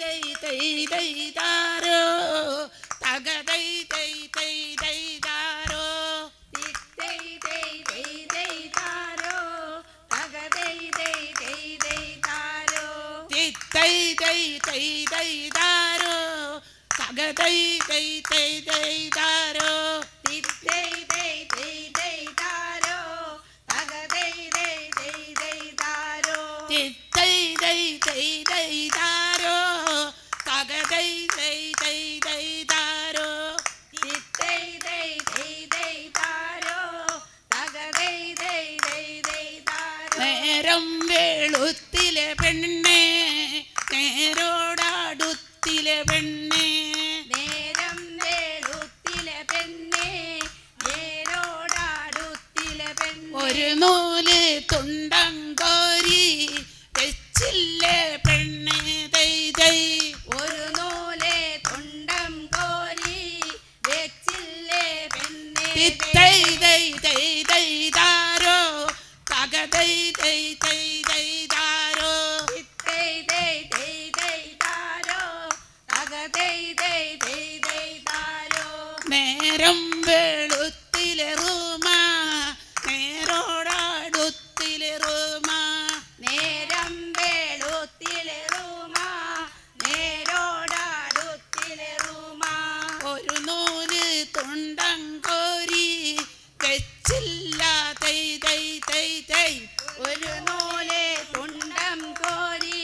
ദൈ ദൈ ദൈ ദാരോ തക ദൈ ദൈ ദൈ ദൈ ദാരോ ദൈ ദൈ ദൈ ദൈ ദാരോ തക ദൈ ദൈ ദൈ ദൈ ദാരോ ദൈ ദൈ ദൈ ദൈ ദാരോ തക ദൈ ദൈ ദൈ ദൈ ദാരോ ദൈ ദൈ ദൈ ദൈ ദാരോ തക ദൈ ദൈ ദൈ ദൈ ദാരോ ദൈ ദൈ ദൈ ദൈ ദാരോ തക ദൈ ദൈ ദൈ ദൈ ദാരോ ദൈ ദൈ ദൈ ദൈ ദാരോ തക ദൈ ദൈ ദൈ ദൈ ദാരോ നേരം വെളുത്തിലെ പെണ്ണേ നേരോടടുത്തിലെ പെണ്ണേ നേരം വെളുത്തിലെ പെണ്ണേ നേരോടടുത്തിലെ പെണ്ണേ ഒരു നൂല് തുണ്ടം കോരി വെച്ചില്ലേ പെണ്ണേ ദൈ ദൈ ഒരു നൂലെ തുണ്ടം കോരി വെച്ചില്ലേ പെണ്ണേ ദൈ ദൈ ദൈ ദൈ ദാരോ തക ദൈ ദൈ ദൈ ദൈ ദാരോ ദൈ ദൈ ദൈ ദൈ ദാരോ തക ദൈ ദൈ ദൈ ദൈ ദാരോ നേരം വെളുത്തിലെ റൂമ നേരോടടുത്തിലെ റൂമ നേരം വെളുത്തിലെ റൂമ നേരോടടുത്തിലെ റൂമ ഒരു നൂല് തുണ്ടം കോരി വെച്ചില്ല ദൈ ദൈ ദൈ ദൈ ഒരു നൂലെ തുണ്ടം കോരി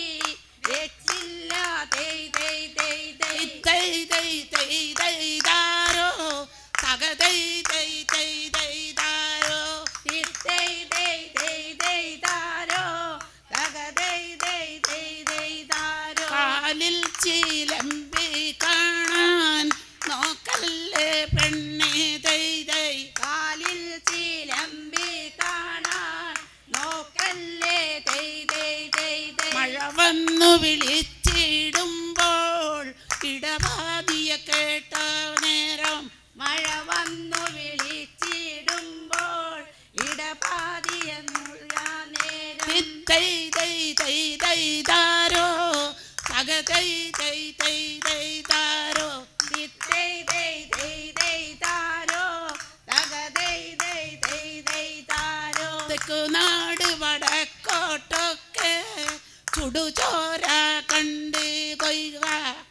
വെച്ചില്ല ദൈ ദൈ ദൈ ദൈ ദൈ ദൈ ദൈ ദൈ ദാരോ തക ദൈ ദൈ ദൈ ദൈ ദാരോ ദൈ ദൈ ദൈ ദൈ ദാരോ തക ദൈ ദൈ ദൈ ദൈ ദാരോ കാലിൽ ചിലമ്പി കാണാൻ നോക്കല്ലേ പെണ്ണേ ദൈ ദൈ കാലിൽ ചിലമ്പി കാണാൻ നോക്കല്ലേ ദൈ ദൈ ദൈ ദൈ മഴ വന്നു വിളിച്ചിടുമ്പോൾ ഇടവാദിയ കേട്ട നേരം മഴ വന്നു വിളിച്ചിടുമ്പോൾ ഇടപാതിയെന്നുള്ള നേരം ദൈ ദൈ ദൈ ദൈ ദാരോ തക ദൈ ദൈ ദൈ ദൈ ദാരോ ദൈ ദൈ ദൈ ദൈ ദാരോ തക ദൈ ദൈ ദൈ ദൈ ദാരോ തെക്കുനാട് വടക്കോട്ടൊക്കെ ചുടുചോര കണ്ട് കൊയ്യുക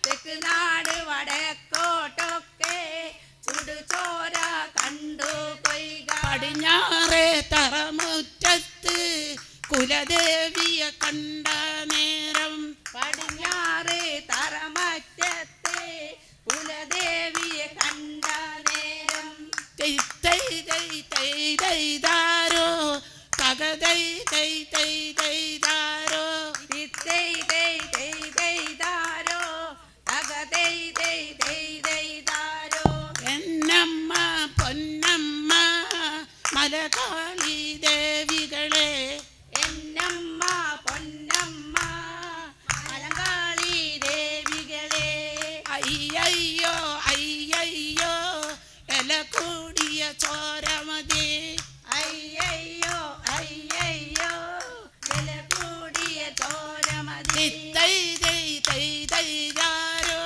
തെക്കുനാട് വടക്കോട്ടൊക്കെ ചുടുചോര കണ്ടു കൊയ്ക പടിഞ്ഞാറേ തറമുറ്റത്ത് കുലദേവിയെ കണ്ട നേരം പടിഞ്ഞാറ് തറമറ്റത്തെ കുലദേവിയെ കണ്ട നേരം ദൈ ദൈ ദൈ ദൈ ദൈ ദാരോ തക ദൈ ദൈ ദൈ ദൈ ദാരോ ദൈ ദൈ ദൈ ദൈ ദാരോ തക ദൈ ദൈ ദൈ ദൈ ദാരോ എന്നമ്മ പൊന്നമ്മ മലകാളി ദേവികളെ എന്നമ്മ പൊന്നമ്മ മലങ്കാളി ദേവികളെ അയ്യയ്യോ അയ്യയ്യോ എല കൂടിയ ചോരമതി അയ്യയ്യോ അയ്യയ്യോ വില കൂടിയ ചോരമതി ദൈ ദൈ ദൈ ദൈ ദാരോ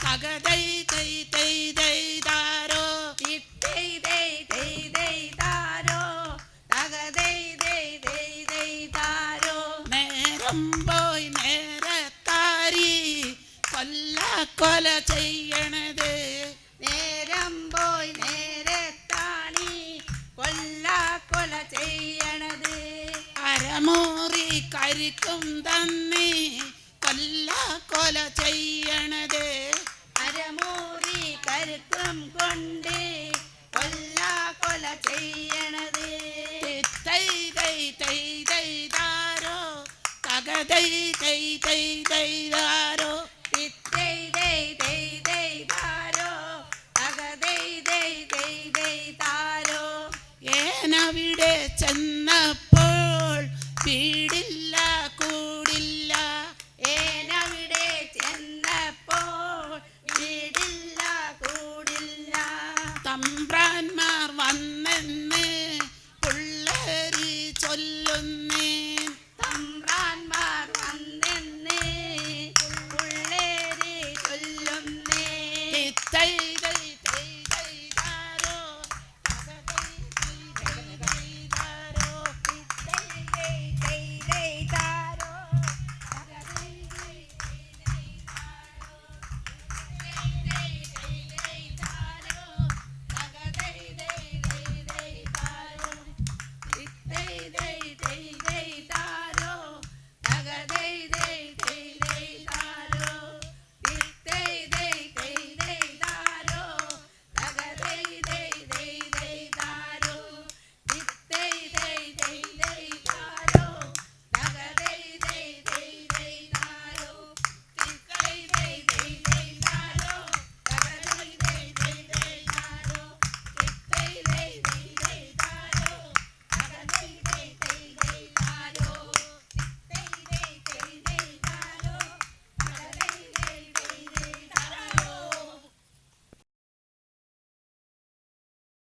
തക ദൈ ദൈ ദൈ ദൈ ദാരോ ദൈ ദൈ ദൈ ദൈ ദാരോ തക ദൈ ദൈ ദൈ ദൈ ദാരോ നേരം പോയി നേരത്താരി കൊല ചെയ്യണത് നേരം പോയി നേരത്താണി കൊല്ല ചെയ്യണത് അരമൂറി കരിക്കും തന്നി കൊല ചെയ്യണത് അരമൂറി കരുക്കും കൊണ്ട് കൊല്ല ചെയ്യണത് ദൈ ദൈ ദൈ ദൈ ദാരോ തക ദൈ ദൈ ദൈ ദൈ ദാരോ ദൈ ദൈ ദൈ ദൈ ദാരോ തക ദൈ ദൈ ദൈ ദൈ ദാരോ ഏനവിടെ ചെന്നപ്പോൾ വീടില്ല